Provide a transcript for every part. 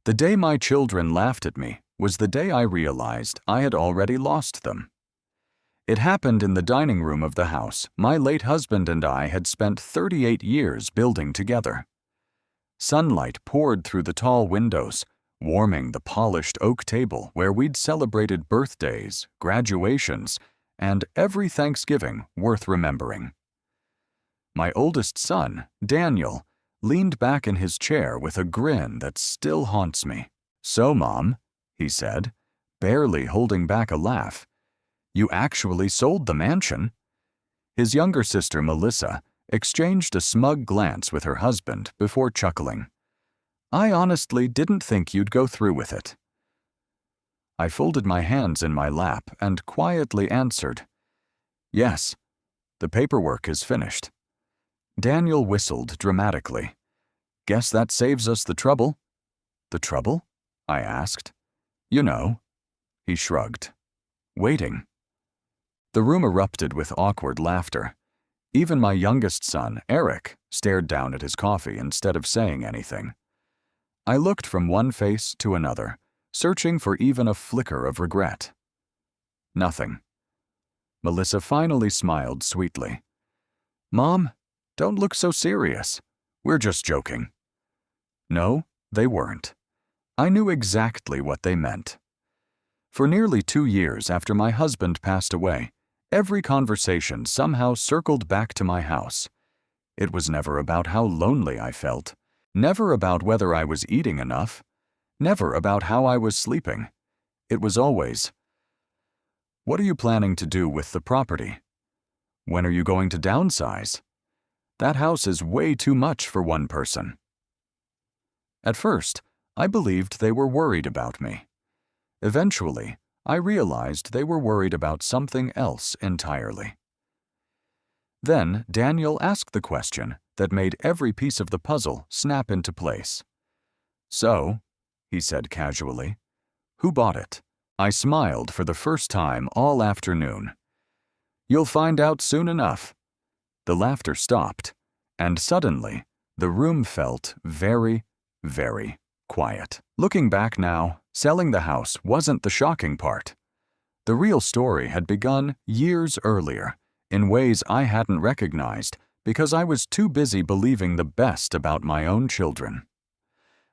The day my children laughed at me was the day I realized I had already lost them. It happened in the dining room of the house my late husband and I had spent 38 years building together. Sunlight poured through the tall windows, warming the polished oak table where we'd celebrated birthdays, graduations, and every Thanksgiving worth remembering. My oldest son, Daniel, leaned back in his chair with a grin that still haunts me. "So, Mom," he said, barely holding back a laugh, "you actually sold the mansion." His younger sister, Melissa, exchanged a smug glance with her husband before chuckling. "I honestly didn't think you'd go through with it." I folded my hands in my lap and quietly answered, "Yes, the paperwork is finished." Daniel whistled dramatically. "Guess that saves us the trouble." "The trouble?" I asked. "You know." He shrugged. "Waiting." The room erupted with awkward laughter. Even my youngest son, Eric, stared down at his coffee instead of saying anything. I looked from one face to another, searching for even a flicker of regret. Nothing. Melissa finally smiled sweetly. "Mom, don't look so serious. We're just joking." No, they weren't. I knew exactly what they meant. For nearly 2 years after my husband passed away, every conversation somehow circled back to my house. It was never about how lonely I felt, never about whether I was eating enough, never about how I was sleeping. It was always, "What are you planning to do with the property? When are you going to downsize? That house is way too much for one person." At first, I believed they were worried about me. Eventually, I realized they were worried about something else entirely. Then Daniel asked the question that made every piece of the puzzle snap into place. "So," he said casually, "who bought it?" I smiled for the first time all afternoon. "You'll find out soon enough." The laughter stopped, and suddenly, the room felt very, very quiet. Looking back now, selling the house wasn't the shocking part. The real story had begun years earlier, in ways I hadn't recognized because I was too busy believing the best about my own children.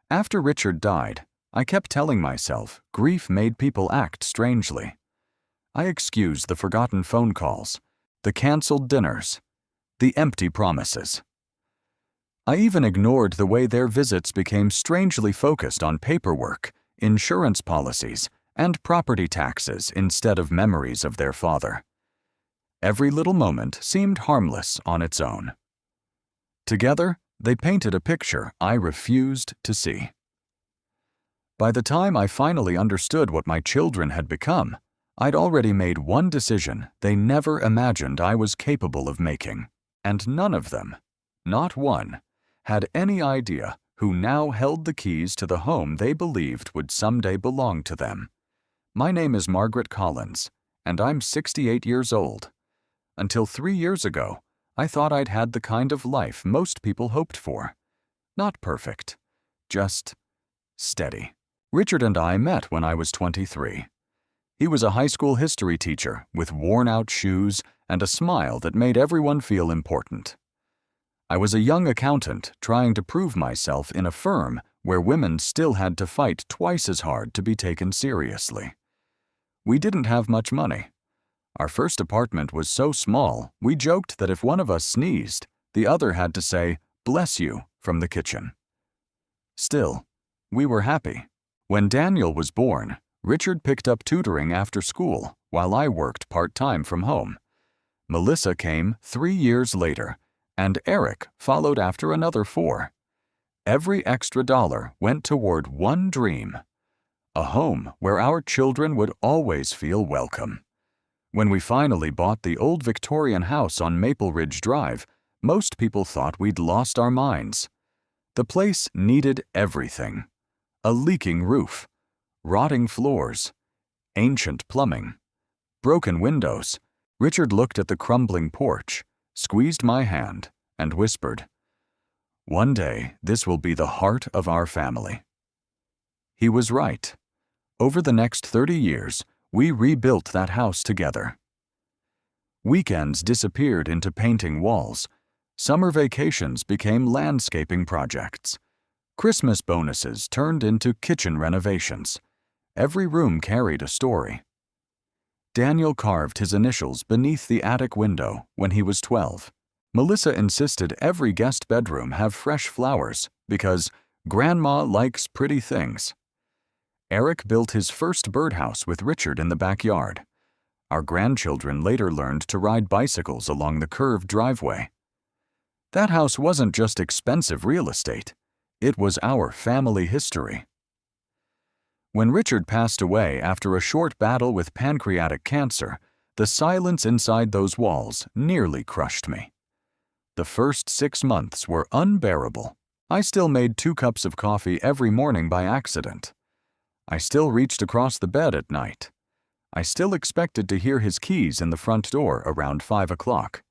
After Richard died, I kept telling myself grief made people act strangely. I excused the forgotten phone calls, the canceled dinners, the empty promises. I even ignored the way their visits became strangely focused on paperwork, insurance policies, and property taxes instead of memories of their father. Every little moment seemed harmless on its own. Together, they painted a picture I refused to see. By the time I finally understood what my children had become, I'd already made one decision they never imagined I was capable of making, and none of them, not one, had any idea who now held the keys to the home they believed would someday belong to them. My name is Margaret Collins, and I'm 68 years old. Until 3 years ago, I thought I'd had the kind of life most people hoped for. Not perfect, just steady. Richard and I met when I was 23. He was a high school history teacher with worn-out shoes and a smile that made everyone feel important. I was a young accountant trying to prove myself in a firm where women still had to fight twice as hard to be taken seriously. We didn't have much money. Our first apartment was so small, we joked that if one of us sneezed, the other had to say, "Bless you," from the kitchen. Still, we were happy. When Daniel was born, Richard picked up tutoring after school while I worked part-time from home. Melissa came 3 years later, and Eric followed after another 4. Every extra dollar went toward one dream: a home where our children would always feel welcome. When we finally bought the old Victorian house on Maple Ridge Drive, most people thought we'd lost our minds. The place needed everything: a leaking roof, rotting floors, ancient plumbing, broken windows. Richard looked at the crumbling porch, squeezed my hand, and whispered, "One day, this will be the heart of our family." He was right. Over the next 30 years, we rebuilt that house together. Weekends disappeared into painting walls. Summer vacations became landscaping projects. Christmas bonuses turned into kitchen renovations. Every room carried a story. Daniel carved his initials beneath the attic window when he was 12. Melissa insisted every guest bedroom have fresh flowers because Grandma likes pretty things. Eric built his first birdhouse with Richard in the backyard. Our grandchildren later learned to ride bicycles along the curved driveway. That house wasn't just expensive real estate. It was our family history. When Richard passed away after a short battle with pancreatic cancer, the silence inside those walls nearly crushed me. The first 6 months were unbearable. I still made 2 cups of coffee every morning by accident. I still reached across the bed at night. I still expected to hear his keys in the front door around 5 o'clock.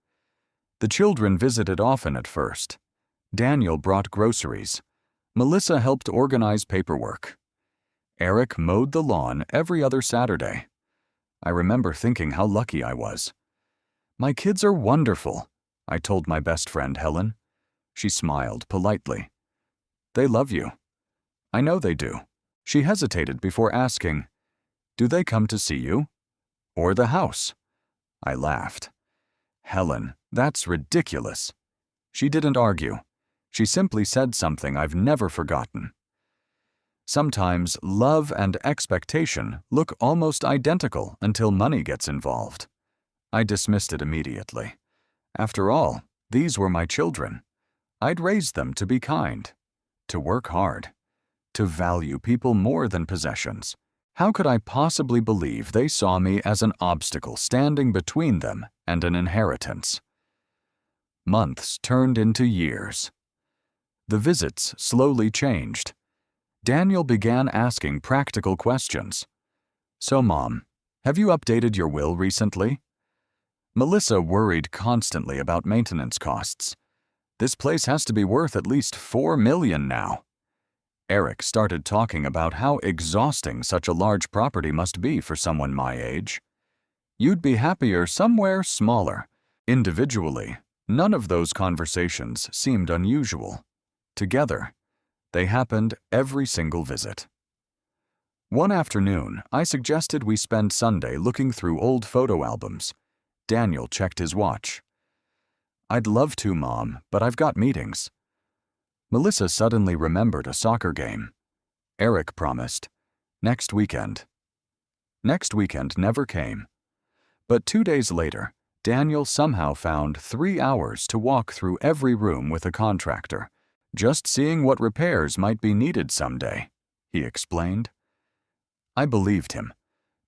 The children visited often at first. Daniel brought groceries. Melissa helped organize paperwork. Eric mowed the lawn every other Saturday. I remember thinking how lucky I was. "My kids are wonderful," I told my best friend Helen. She smiled politely. "They love you." "I know they do." She hesitated before asking, "Do they come to see you? Or the house?" I laughed. "Helen, that's ridiculous." She didn't argue. She simply said something I've never forgotten. Sometimes love and expectation look almost identical until money gets involved. I dismissed it immediately. After all, these were my children. I'd raised them to be kind, to work hard, to value people more than possessions. How could I possibly believe they saw me as an obstacle standing between them and an inheritance? Months turned into years. The visits slowly changed. Daniel began asking practical questions. "So, Mom, have you updated your will recently?" Melissa worried constantly about maintenance costs. "This place has to be worth at least $4 million now." Eric started talking about how exhausting such a large property must be for someone my age. "You'd be happier somewhere smaller." Individually, none of those conversations seemed unusual. Together, they happened every single visit. One afternoon, I suggested we spend Sunday looking through old photo albums. Daniel checked his watch. "I'd love to, Mom, but I've got meetings." Melissa suddenly remembered a soccer game. Eric promised, "Next weekend." Next weekend never came. But 2 days later, Daniel somehow found 3 hours to walk through every room with a contractor, just seeing what repairs might be needed someday, he explained. I believed him,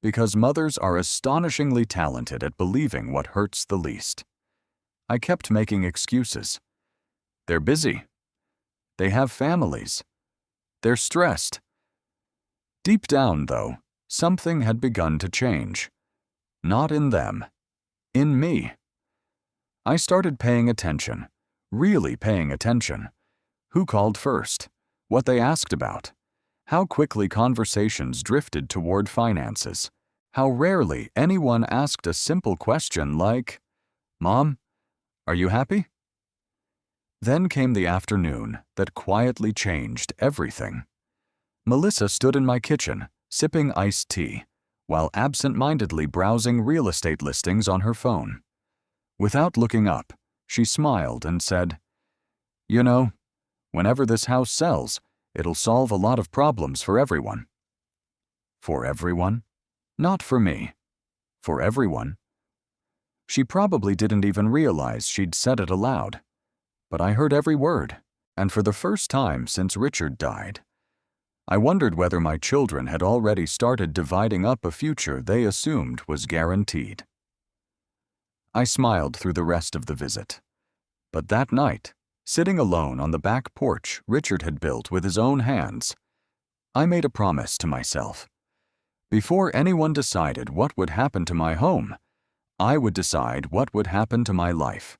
because mothers are astonishingly talented at believing what hurts the least. I kept making excuses. They're busy. They have families. They're stressed. Deep down, though, something had begun to change. Not in them. In me. I started paying attention, really paying attention. Who called first? What they asked about? How quickly conversations drifted toward finances? How rarely anyone asked a simple question like, "Mom, are you happy?" Then came the afternoon that quietly changed everything. Melissa stood in my kitchen, sipping iced tea, while absent-mindedly browsing real estate listings on her phone. Without looking up, she smiled and said, "You know, whenever this house sells, it'll solve a lot of problems for everyone." For everyone? Not for me. For everyone. She probably didn't even realize she'd said it aloud. But I heard every word, and for the first time since Richard died. I wondered whether my children had already started dividing up a future they assumed was guaranteed. I smiled through the rest of the visit. But that night, sitting alone on the back porch Richard had built with his own hands, I made a promise to myself. Before anyone decided what would happen to my home, I would decide what would happen to my life.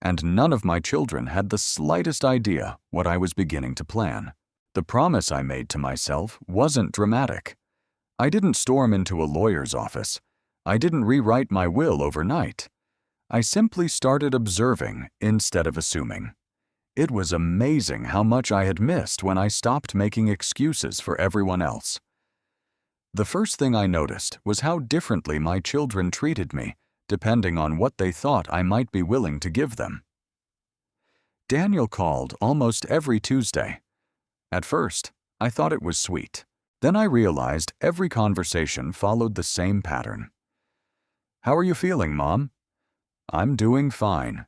And none of my children had the slightest idea what I was beginning to plan. The promise I made to myself wasn't dramatic. I didn't storm into a lawyer's office. I didn't rewrite my will overnight. I simply started observing instead of assuming. It was amazing how much I had missed when I stopped making excuses for everyone else. The first thing I noticed was how differently my children treated me, depending on what they thought I might be willing to give them. Daniel called almost every Tuesday. At first, I thought it was sweet. Then I realized every conversation followed the same pattern. "How are you feeling, Mom?" "I'm doing fine."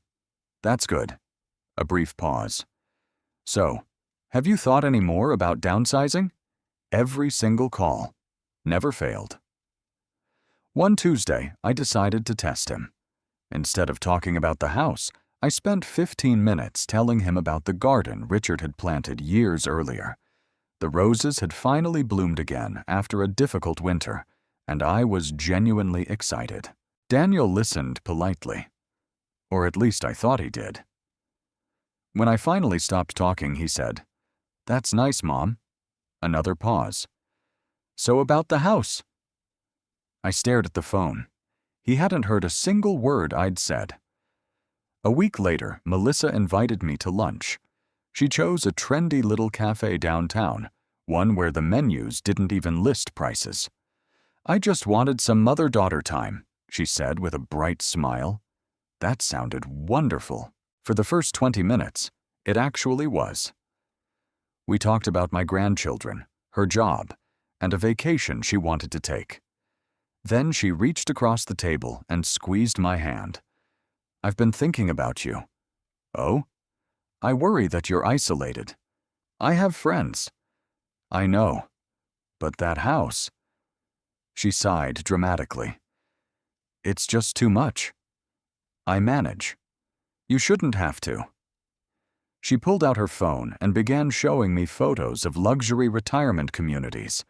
"That's good." A brief pause. "So, have you thought any more about downsizing?" Every single call. Never failed. One Tuesday, I decided to test him. Instead of talking about the house, I spent 15 minutes telling him about the garden Richard had planted years earlier. The roses had finally bloomed again after a difficult winter, and I was genuinely excited. Daniel listened politely. Or at least I thought he did. When I finally stopped talking, he said, "That's nice, Mom." Another pause. "So about the house?" I stared at the phone. He hadn't heard a single word I'd said. A week later, Melissa invited me to lunch. She chose a trendy little cafe downtown, one where the menus didn't even list prices. "I just wanted some mother-daughter time," she said with a bright smile. That sounded wonderful. For the first 20 minutes, it actually was. We talked about my grandchildren, her job, and a vacation she wanted to take. Then she reached across the table and squeezed my hand. "I've been thinking about you." "Oh?" "I worry that you're isolated." "I have friends." "I know. But that house." She sighed dramatically. "It's just too much." "I manage." "You shouldn't have to." She pulled out her phone and began showing me photos of luxury retirement communities.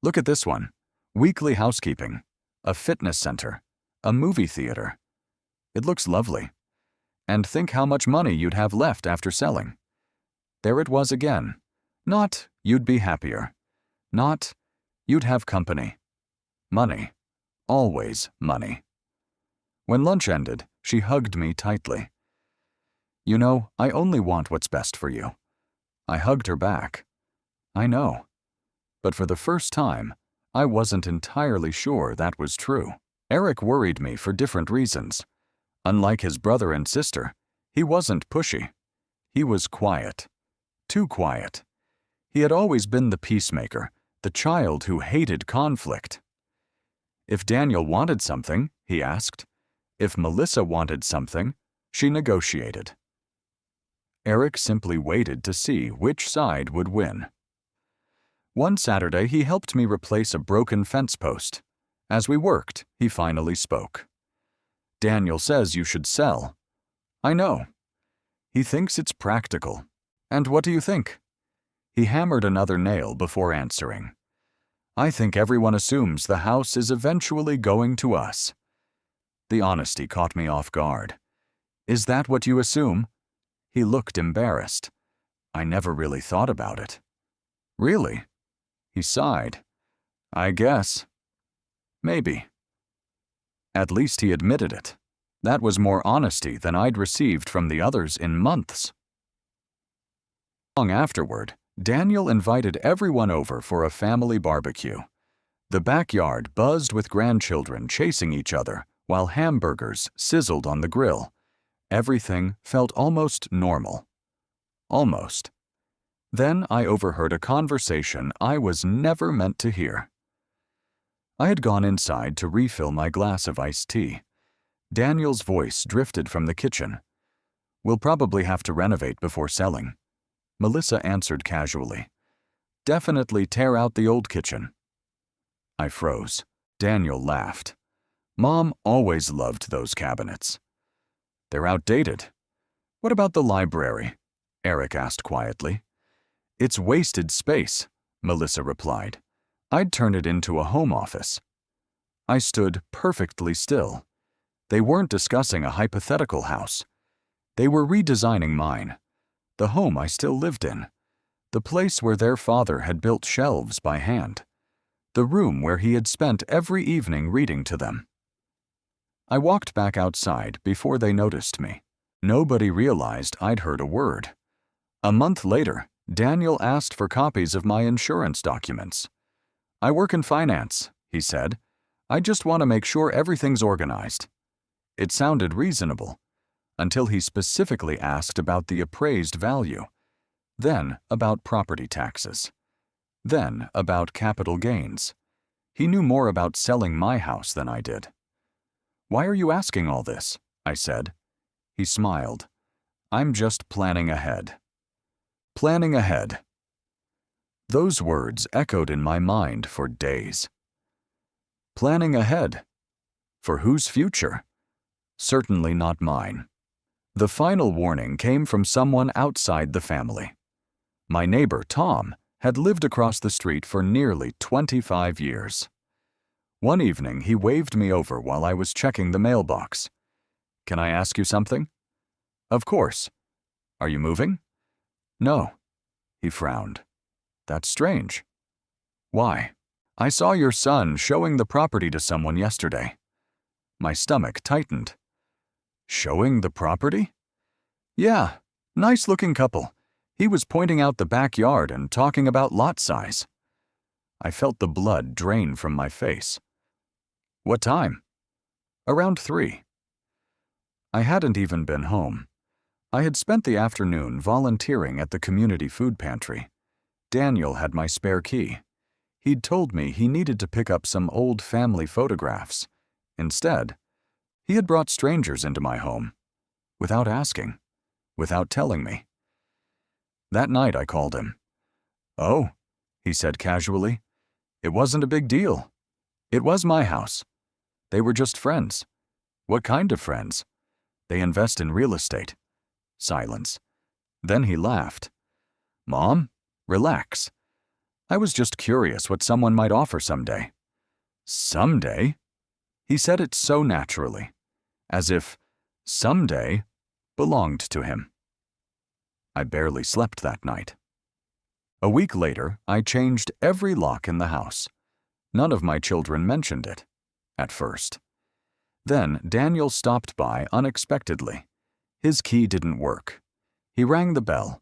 "Look at this one. Weekly housekeeping, a fitness center, a movie theater. It looks lovely. And think how much money you'd have left after selling." There it was again. Not, "You'd be happier." Not, "You'd have company." Money. Always money. When lunch ended, she hugged me tightly. "You know, I only want what's best for you." I hugged her back. I know. But for the first time, I wasn't entirely sure that was true. Eric worried me for different reasons. Unlike his brother and sister, he wasn't pushy. He was quiet. Too quiet. He had always been the peacemaker, the child who hated conflict. If Daniel wanted something, he asked. If Melissa wanted something, she negotiated. Eric simply waited to see which side would win. One Saturday, he helped me replace a broken fence post. As we worked, he finally spoke. "Daniel says you should sell." "I know." "He thinks it's practical." "And what do you think?" He hammered another nail before answering. "I think everyone assumes the house is eventually going to us." The honesty caught me off guard. "Is that what you assume?" He looked embarrassed. "I never really thought about it." "Really?" He sighed. "I guess. Maybe." At least he admitted it. That was more honesty than I'd received from the others in months. Long afterward, Daniel invited everyone over for a family barbecue. The backyard buzzed with grandchildren chasing each other while hamburgers sizzled on the grill. Everything felt almost normal. Almost. Then I overheard a conversation I was never meant to hear. I had gone inside to refill my glass of iced tea. Daniel's voice drifted from the kitchen. "We'll probably have to renovate before selling." Melissa answered casually. "Definitely tear out the old kitchen." I froze. Daniel laughed. "Mom always loved those cabinets." "They're outdated." "What about the library?" Eric asked quietly. "It's wasted space," Melissa replied. "I'd turn it into a home office." I stood perfectly still. They weren't discussing a hypothetical house. They were redesigning mine, the home I still lived in. the place where their father had built shelves by hand, the room where he had spent every evening reading to them. I walked back outside before they noticed me. Nobody realized I'd heard a word. A month later, Daniel asked for copies of my insurance documents. "I work in finance," he said. "I just want to make sure everything's organized." It sounded reasonable, until he specifically asked about the appraised value, then about property taxes, then about capital gains. He knew more about selling my house than I did. "Why are you asking all this?" I said. He smiled. "I'm just planning ahead." Planning ahead. Those words echoed in my mind for days. Planning ahead. For whose future? Certainly not mine. The final warning came from someone outside the family. My neighbor, Tom, had lived across the street for nearly 25 years. One evening, he waved me over while I was checking the mailbox. "Can I ask you something?" "Of course." "Are you moving?" "No." He frowned. "That's strange." "Why?" "I saw your son showing the property to someone yesterday." My stomach tightened. "Showing the property?" "Yeah, nice-looking couple. He was pointing out the backyard and talking about lot size." I felt the blood drain from my face. "What time?" "Around 3. I hadn't even been home. I had spent the afternoon volunteering at the community food pantry. Daniel had my spare key. He'd told me he needed to pick up some old family photographs. Instead, he had brought strangers into my home, without asking, without telling me. That night I called him. "Oh," he said casually. "It wasn't a big deal. It was my house. They were just friends." "What kind of friends?" "They invest in real estate." Silence. Then he laughed. "Mom, relax. I was just curious what someone might offer someday." "Someday?" He said it so naturally, as if someday belonged to him. I barely slept that night. A week later, I changed every lock in the house. None of my children mentioned it, at first. Then Daniel stopped by unexpectedly. His key didn't work. He rang the bell.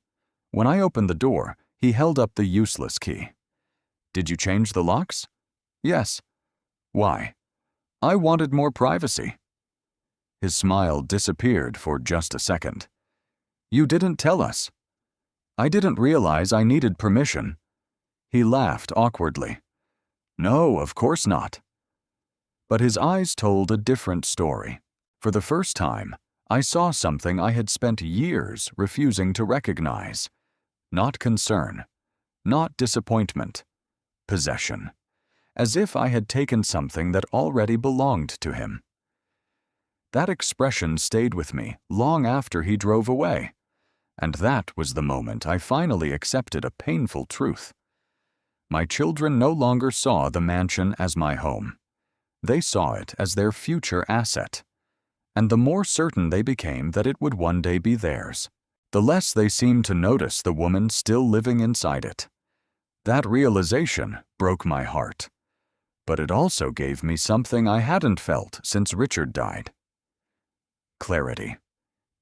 When I opened the door, he held up the useless key. "Did you change the locks?" "Yes." "Why?" "I wanted more privacy." His smile disappeared for just a second. "You didn't tell us." "I didn't realize I needed permission." He laughed awkwardly. "No, of course not." But his eyes told a different story. For the first time, I saw something I had spent years refusing to recognize. Not concern, not disappointment, possession. As if I had taken something that already belonged to him. That expression stayed with me long after he drove away, and that was the moment I finally accepted a painful truth. My children no longer saw the mansion as my home. They saw it as their future asset, and the more certain they became that it would one day be theirs, the less they seemed to notice the woman still living inside it. That realization broke my heart, but it also gave me something I hadn't felt since Richard died. Clarity.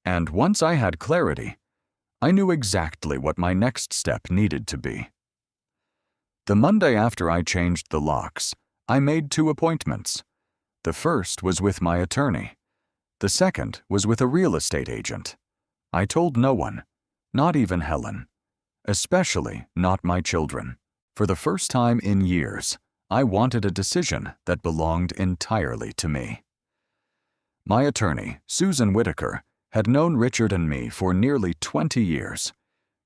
And once I had clarity, I knew exactly what my next step needed to be. The Monday after I changed the locks, I made 2 appointments. The first was with my attorney. The second was with a real estate agent. I told no one, not even Helen, especially not my children. For the first time in years, I wanted a decision that belonged entirely to me. My attorney, Susan Whitaker, had known Richard and me for nearly 20 years.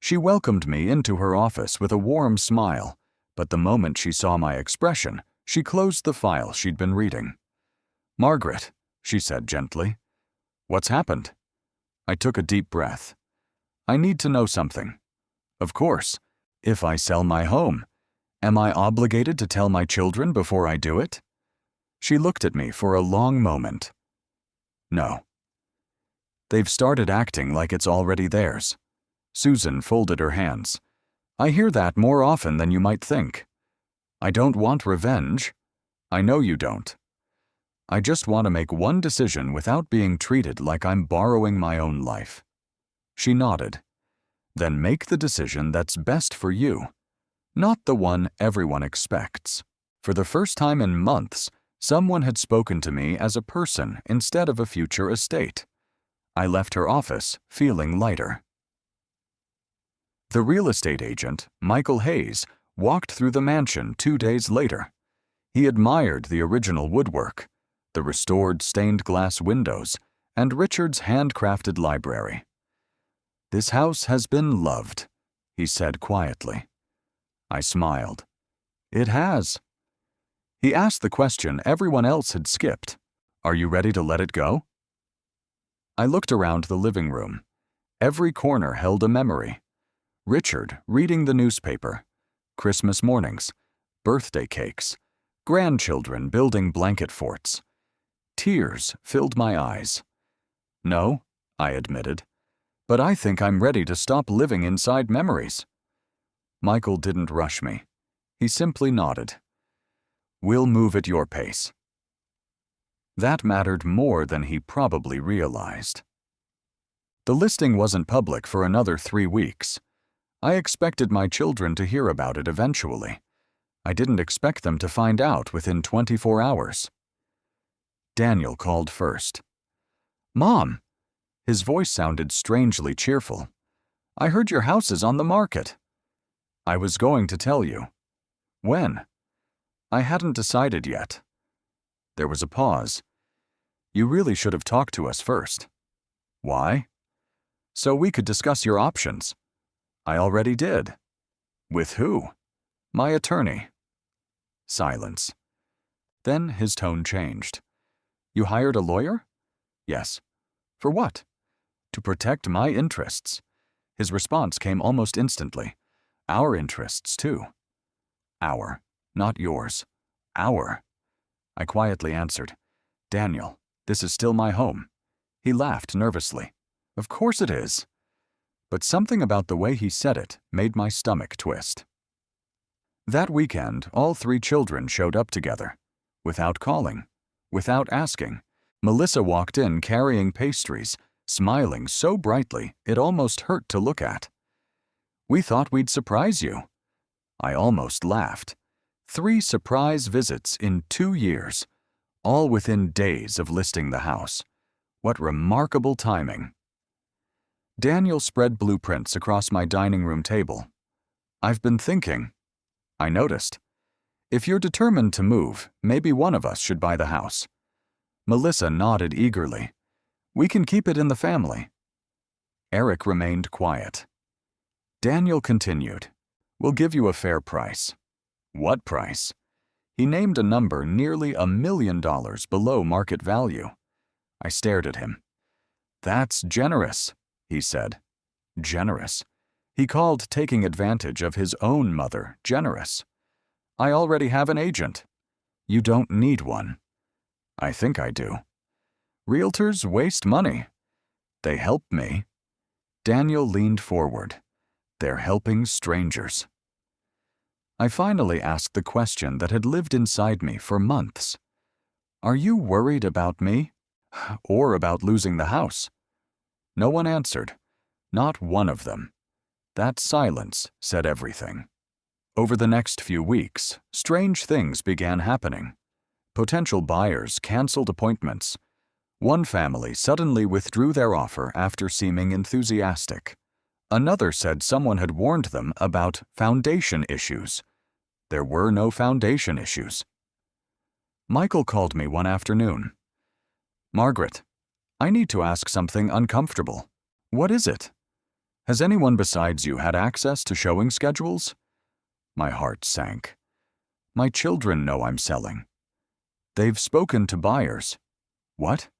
She welcomed me into her office with a warm smile, but the moment she saw my expression, she closed the file she'd been reading. "Margaret," she said gently, "what's happened?" I took a deep breath. "I need to know something." "Of course. If I sell my home, am I obligated to tell my children before I do it?" She looked at me for a long moment. "No." "They've started acting like it's already theirs." Susan folded her hands. I hear that more often than you might think. I don't want revenge. I know you don't. I just want to make one decision without being treated like I'm borrowing my own life. She nodded. Then make the decision that's best for you, not the one everyone expects. For the first time in months, someone had spoken to me as a person instead of a future estate. I left her office feeling lighter. The real estate agent, Michael Hayes, walked through the mansion 2 days later. He admired the original woodwork, the restored stained glass windows, and Richard's handcrafted library. "This house has been loved," he said quietly. I smiled. "It has." He asked the question everyone else had skipped. "Are you ready to let it go?" I looked around the living room. Every corner held a memory. Richard reading the newspaper, Christmas mornings, birthday cakes, grandchildren building blanket forts. Tears filled my eyes. "No," I admitted, "but I think I'm ready to stop living inside memories." Michael didn't rush me. He simply nodded. "We'll move at your pace." That mattered more than he probably realized. The listing wasn't public for another 3 weeks. I expected my children to hear about it eventually. I didn't expect them to find out within 24 hours. Daniel called first. "Mom!" His voice sounded strangely cheerful. "I heard your house is on the market." "I was going to tell you." "When?" "I hadn't decided yet." There was a pause. "You really should have talked to us first." "Why?" "So we could discuss your options." "I already did." "With who?" "My attorney." Silence. Then his tone changed. "You hired a lawyer?" "Yes." "For what?" "To protect my interests." His response came almost instantly. "Our interests, too." "Our, not yours. Our." I quietly answered, "Daniel, this is still my home." He laughed nervously. "Of course it is." But something about the way he said it made my stomach twist. That weekend, all 3 children showed up together. Without calling. Without asking. Melissa walked in carrying pastries, smiling so brightly it almost hurt to look at. "We thought we'd surprise you." I almost laughed. 3 surprise visits in 2 years, all within days of listing the house. What remarkable timing. Daniel spread blueprints across my dining room table. "I've been thinking." I noticed. "If you're determined to move, maybe one of us should buy the house." Melissa nodded eagerly. "We can keep it in the family." Eric remained quiet. Daniel continued. "We'll give you a fair price." "What price?" He named a number nearly $1 million below market value. I stared at him. "That's generous," he said. Generous. He called taking advantage of his own mother generous. "I already have an agent." "You don't need one." "I think I do." "Realtors waste money." "They help me." Daniel leaned forward. "They're helping strangers." I finally asked the question that had lived inside me for months. "Are you worried about me? Or about losing the house?" No one answered. Not one of them. That silence said everything. Over the next few weeks, strange things began happening. Potential buyers canceled appointments. One family suddenly withdrew their offer after seeming enthusiastic. Another said someone had warned them about foundation issues. There were no foundation issues. Michael called me one afternoon. "Margaret, I need to ask something uncomfortable." "What is it?" "Has anyone besides you had access to showing schedules?" My heart sank. "My children know I'm selling." "They've spoken to buyers." "What?"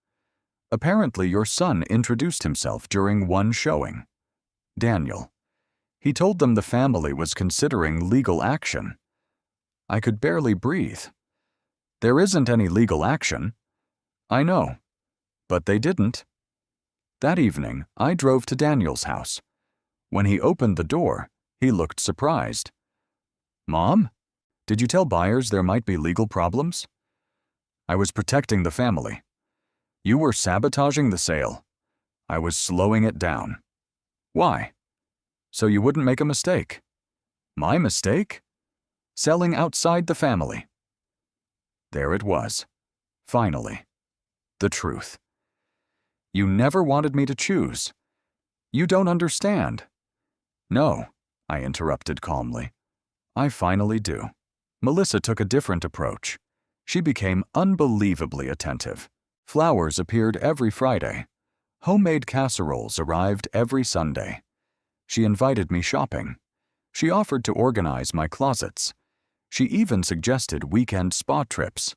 "Apparently your son introduced himself during one showing." "Daniel." "He told them the family was considering legal action." I could barely breathe. "There isn't any legal action." "I know. But they didn't." That evening, I drove to Daniel's house. When he opened the door, He looked surprised. Mom? Did you tell buyers there might be legal problems? I was protecting the family. You were sabotaging the sale. I was slowing it down. Why? So you wouldn't make a mistake. My mistake? Selling outside the family. There it was. Finally. The truth. You never wanted me to choose. You don't understand. No, I interrupted calmly. I finally do. Melissa took a different approach. She became unbelievably attentive. Flowers appeared every Friday. Homemade casseroles arrived every Sunday. She invited me shopping. She offered to organize my closets. She even suggested weekend spa trips.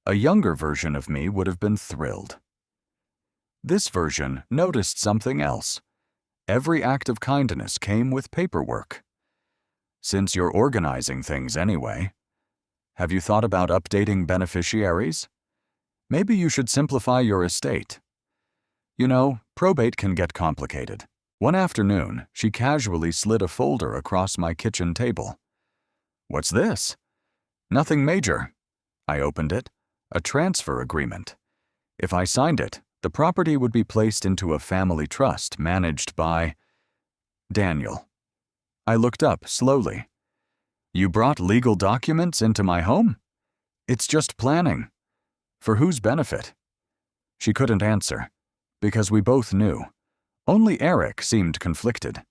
A younger version of me would have been thrilled. This version noticed something else. Every act of kindness came with paperwork. Since you're organizing things anyway, have you thought about updating beneficiaries? Maybe you should simplify your estate. You know, probate can get complicated. One afternoon, she casually slid a folder across my kitchen table. What's this? Nothing major. I opened it. A transfer agreement. If I signed it, the property would be placed into a family trust managed by Daniel. I looked up slowly. You brought legal documents into my home? It's just planning. For whose benefit? She couldn't answer, because we both knew. Only Eric seemed conflicted.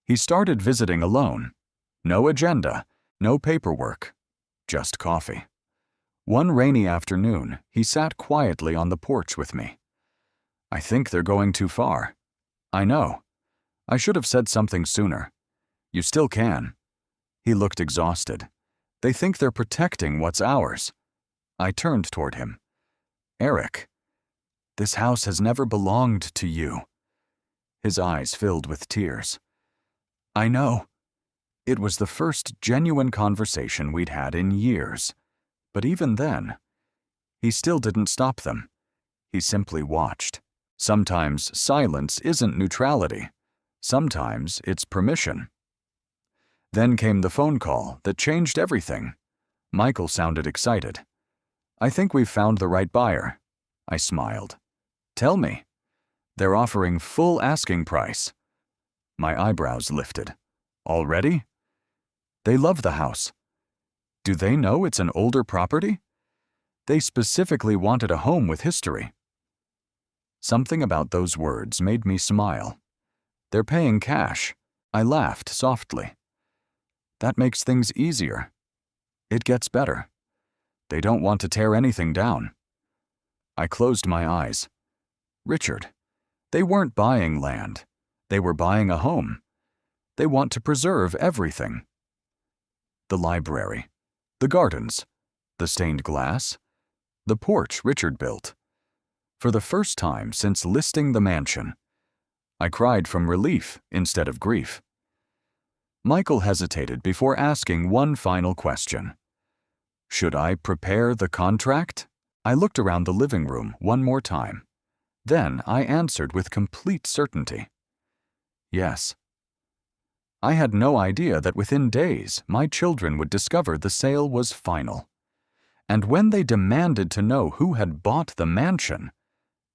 He started visiting alone. No agenda, no paperwork, just coffee. One rainy afternoon, he sat quietly on the porch with me. I think they're going too far. I know. I should have said something sooner. You still can. He looked exhausted. They think they're protecting what's ours. I turned toward him. Eric, this house has never belonged to you. His eyes filled with tears. I know. It was the first genuine conversation we'd had in years. But even then, he still didn't stop them. He simply watched. Sometimes silence isn't neutrality. Sometimes it's permission. Then came the phone call that changed everything. Michael sounded excited. I think we've found the right buyer. I smiled. Tell me. They're offering full asking price. My eyebrows lifted. Already? They love the house. Do they know it's an older property? They specifically wanted a home with history. Something about those words made me smile. They're paying cash. I laughed softly. That makes things easier. It gets better. They don't want to tear anything down. I closed my eyes. Richard, they weren't buying land. They were buying a home. They want to preserve everything. The library. The gardens, the stained glass, the porch Richard built. For the first time since listing the mansion, I cried from relief instead of grief. Michael hesitated before asking one final question. Should I prepare the contract? I looked around the living room one more time. Then I answered with complete certainty. Yes. I had no idea that within days my children would discover the sale was final. And when they demanded to know who had bought the mansion,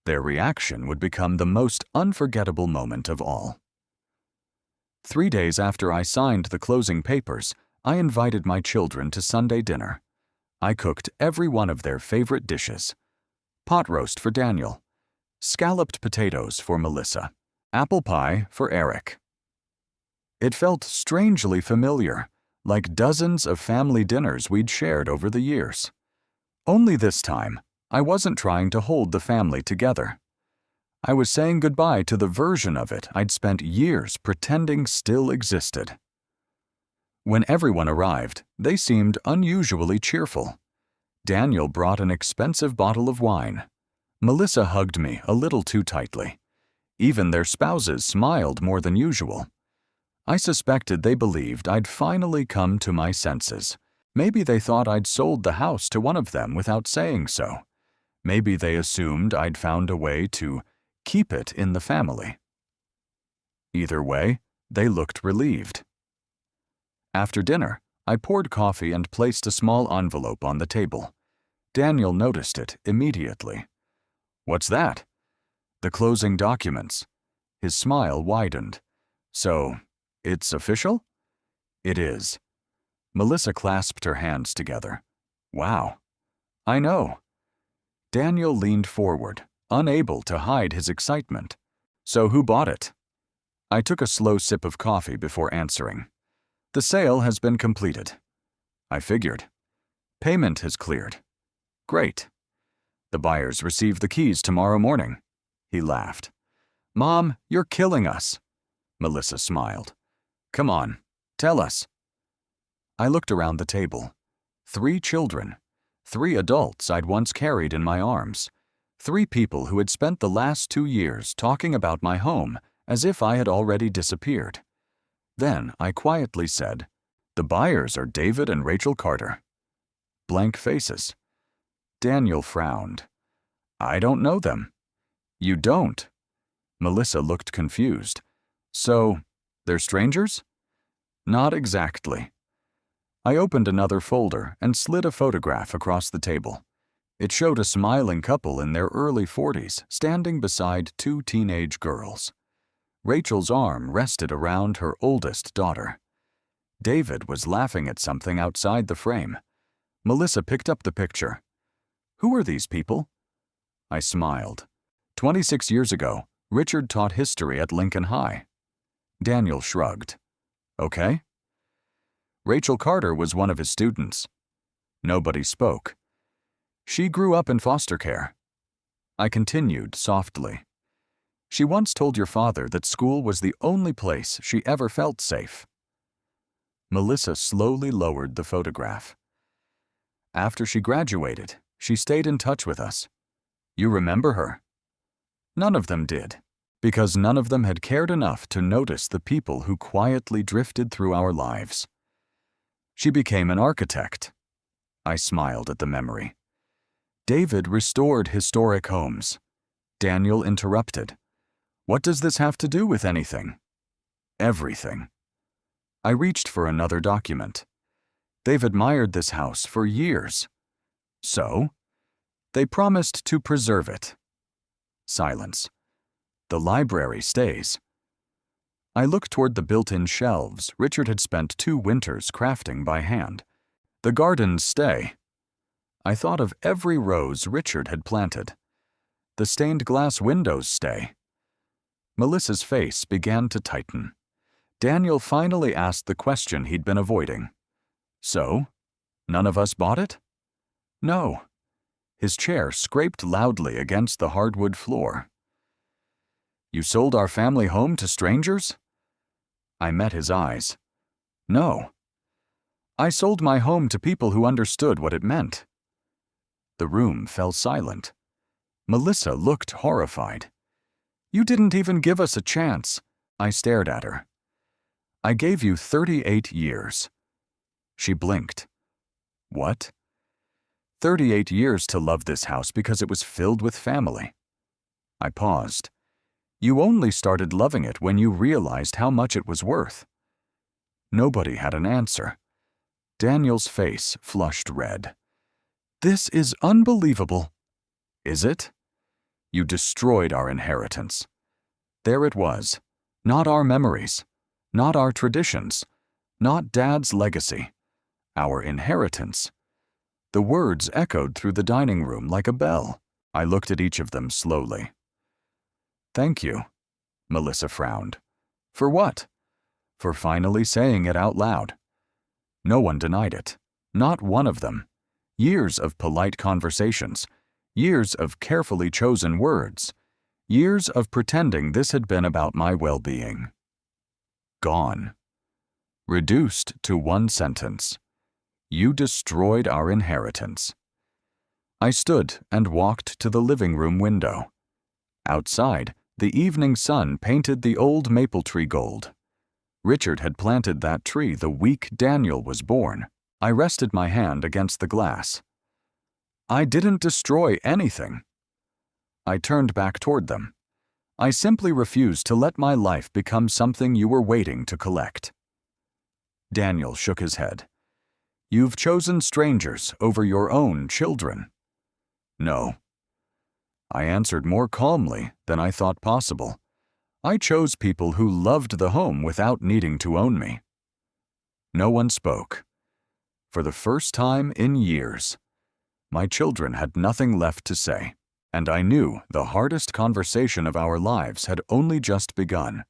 their reaction would become the most unforgettable moment of all. 3 days after I signed the closing papers, I invited my children to Sunday dinner. I cooked every one of their favorite dishes. Pot roast for Daniel, scalloped potatoes for Melissa, apple pie for Eric. It felt strangely familiar, like dozens of family dinners we'd shared over the years. Only this time, I wasn't trying to hold the family together. I was saying goodbye to the version of it I'd spent years pretending still existed. When everyone arrived, they seemed unusually cheerful. Daniel brought an expensive bottle of wine. Melissa hugged me a little too tightly. Even their spouses smiled more than usual. I suspected they believed I'd finally come to my senses. Maybe they thought I'd sold the house to one of them without saying so. Maybe they assumed I'd found a way to keep it in the family. Either way, they looked relieved. After dinner, I poured coffee and placed a small envelope on the table. Daniel noticed it immediately. "What's that?" "The closing documents." His smile widened. "So, it's official?" "It is." Melissa clasped her hands together. "Wow. I know." Daniel leaned forward, unable to hide his excitement. "So who bought it?" I took a slow sip of coffee before answering. "The sale has been completed." "I figured." "Payment has cleared." "Great." "The buyers receive the keys tomorrow morning." He laughed. "Mom, you're killing us." Melissa smiled. "Come on, tell us." I looked around the table. 3 children. 3 adults I'd once carried in my arms. 3 people who had spent the last 2 years talking about my home as if I had already disappeared. Then I quietly said, "The buyers are David and Rachel Carter." Blank faces. Daniel frowned. "I don't know them." "You don't?" Melissa looked confused. "So, they're strangers?" "Not exactly." I opened another folder and slid a photograph across the table. It showed a smiling couple in their early 40s standing beside 2 teenage girls. Rachel's arm rested around her oldest daughter. David was laughing at something outside the frame. Melissa picked up the picture. "Who are these people?" I smiled. 26 years ago, Richard taught history at Lincoln High. Daniel shrugged. "Okay." Rachel Carter was one of his students. Nobody spoke. "She grew up in foster care." I continued softly. "She once told your father that school was the only place she ever felt safe." Melissa slowly lowered the photograph. "After she graduated, she stayed in touch with us. You remember her?" None of them did, because none of them had cared enough to notice the people who quietly drifted through our lives. "She became an architect." I smiled at the memory. "David restored historic homes." Daniel interrupted. "What does this have to do with anything?" "Everything." I reached for another document. "They've admired this house for years." "So?" "They promised to preserve it." Silence. "The library stays." I looked toward the built-in shelves Richard had spent 2 winters crafting by hand. "The gardens stay." I thought of every rose Richard had planted. "The stained glass windows stay." Melissa's face began to tighten. Daniel finally asked the question he'd been avoiding. "So, none of us bought it?" "No." His chair scraped loudly against the hardwood floor. "You sold our family home to strangers?" I met his eyes. "No. I sold my home to people who understood what it meant." The room fell silent. Melissa looked horrified. "You didn't even give us a chance." I stared at her. "I gave you 38 years." She blinked. "What?" 38 years to love this house because it was filled with family." I paused. "You only started loving it when you realized how much it was worth." Nobody had an answer. Daniel's face flushed red. "This is unbelievable." "Is it?" "You destroyed our inheritance." There it was. Not our memories. Not our traditions. Not Dad's legacy. Our inheritance. The words echoed through the dining room like a bell. I looked at each of them slowly. "Thank you," Melissa frowned. "For what?" "For finally saying it out loud." No one denied it. Not one of them. Years of polite conversations. Years of carefully chosen words. Years of pretending this had been about my well-being. Gone. Reduced to one sentence. You destroyed our inheritance. I stood and walked to the living room window. Outside, the evening sun painted the old maple tree gold. Richard had planted that tree the week Daniel was born. I rested my hand against the glass. "I didn't destroy anything." I turned back toward them. "I simply refused to let my life become something you were waiting to collect." Daniel shook his head. You've chosen strangers over your own children. No. I answered more calmly than I thought possible. I chose people who loved the home without needing to own me. No one spoke. For the first time in years, my children had nothing left to say, and I knew the hardest conversation of our lives had only just begun.